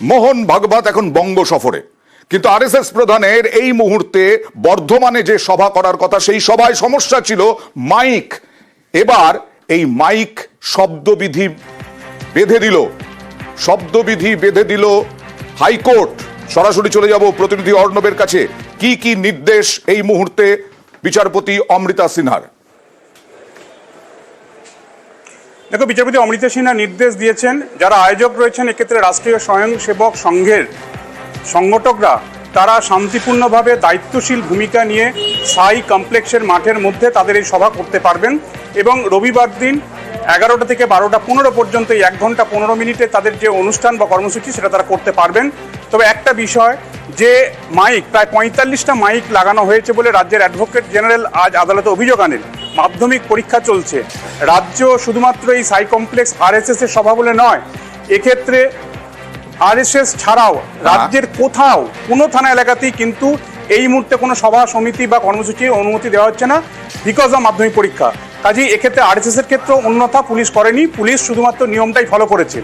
মোহন ভাগবত এখন বঙ্গ সফরে, কিন্তু আরএসএস প্রধানের এই মুহূর্তে বর্ধমানে যে সভা করার কথা সেই সভায় সমস্যা ছিল মাইক। এবার এই মাইক শব্দবিধি বেঁধে দিল হাইকোর্ট। সরাসরি চলে যাব প্রতিনিধি অর্ণবের কাছে। কি কি নির্দেশ এই মুহূর্তে বিচারপতি অমৃতা সিনহার? দেখো, বিচারপতি অমৃতা সিনহা নির্দেশ দিয়েছেন যারা আয়োজক রয়েছেন, এক্ষেত্রে রাষ্ট্রীয় স্বয়ংসেবক সংঘের সংগঠকরা তারা শান্তিপূর্ণভাবে দায়িত্বশীল ভূমিকা নিয়ে সাই কমপ্লেক্সের মাঠের মধ্যে তাদের এই সভা করতে পারবেন এবং রবিবার দিন 11টা থেকে 12:15 পর্যন্ত এই 1 ঘন্টা 15 মিনিটে তাদের যে অনুষ্ঠান বা কর্মসূচি সেটা তারা করতে পারবেন। তবে একটা বিষয়, যে মাইক প্রায় 45টা মাইক লাগানো হয়েছে বলে রাজ্যের অ্যাডভোকেট জেনারেল আজ আদালতে অভিযোগ আনেন। মাধ্যমিক পরীক্ষা চলছে, রাজ্য শুধুমাত্র এই সাই কমপ্লেক্স আরএসএস এর সভা বলে নয়, এক্ষেত্রে আরএসএস ছাড়াও রাজ্যের কোথাও কোনো থানা এলাকাতেই কিন্তু এই মুহূর্তে কোনো সভা সমিতি বা কর্মসূচির অনুমতি দেওয়া হচ্ছে না বিকজ অফ মাধ্যমিক পরীক্ষা। কাজেই এক্ষেত্রে আরএসএস এর ক্ষেত্রেও অন্যথা পুলিশ করেনি, পুলিশ শুধুমাত্র নিয়মটাই ফলো করেছে।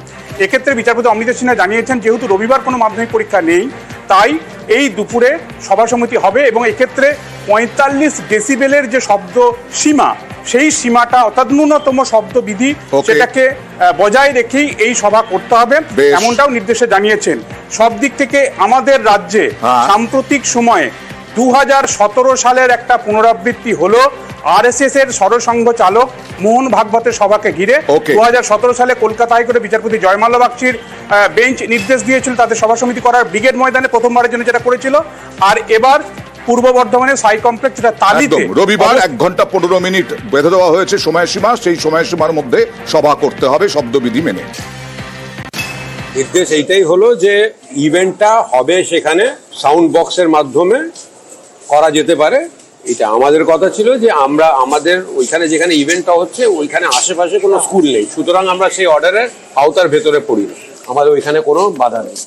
এক্ষেত্রে বিচারপতি অমৃতা সিনহা জানিয়েছেন যেহেতু রবিবার কোনো মাধ্যমিক পরীক্ষা নেই, তাই এই দুপুরে সভা সমিতি হবে এবং এক্ষেত্রে 45 ডেসিবেলের যে শব্দ সীমা, সেই সীমাটা অর্থাৎ ন্যূনতম শব্দবিধি সেটাকে বজায় রেখেই এই সভা করতে হবে, এমনটাও নির্দেশে জানিয়েছেন। সব দিক থেকে আমাদের রাজ্যে সাম্প্রতিক সময়ে 2017 সালের একটা পুনরাবৃত্তি হলো আরএসএস এর সরসংঘ চালক মোহন ভাগবতের সভাকে ঘিরে। 2017 সালে কলকাতা হাইকোর্টে বিচারপতি জয়মাল্য বাগচির বেঞ্চ নির্দেশ দিয়েছিল তাদের সভা সমিতি করার, ব্রিগেড ময়দানে প্রথমবারের জন্য যেটা করেছিল। আর এবার পূর্ব বর্ধমানে সাই কমপ্লেক্স যেটা তালিতে রবিবার 1 ঘন্টা 15 মিনিট বেঁধে দেওয়া হয়েছে সময়সীমা, সেই সময়সীমার মধ্যে সভা করতে হবে শব্দবিধি মেনে। নির্দেশ এইটাই হলো যে ইভেন্টটা হবে সেখানে সাউন্ড বক্সের মাধ্যমে করা যেতে পারে। এটা আমাদের কথা ছিল যে আমরা আমাদের ওইখানে যেখানে ইভেন্টটা হচ্ছে ওইখানে আশেপাশে কোনো স্কুল নেই, সুতরাং আমরা সেই অর্ডারের আওতার ভেতরে পড়ি না, আমাদের ওইখানে কোনো বাধা নেই।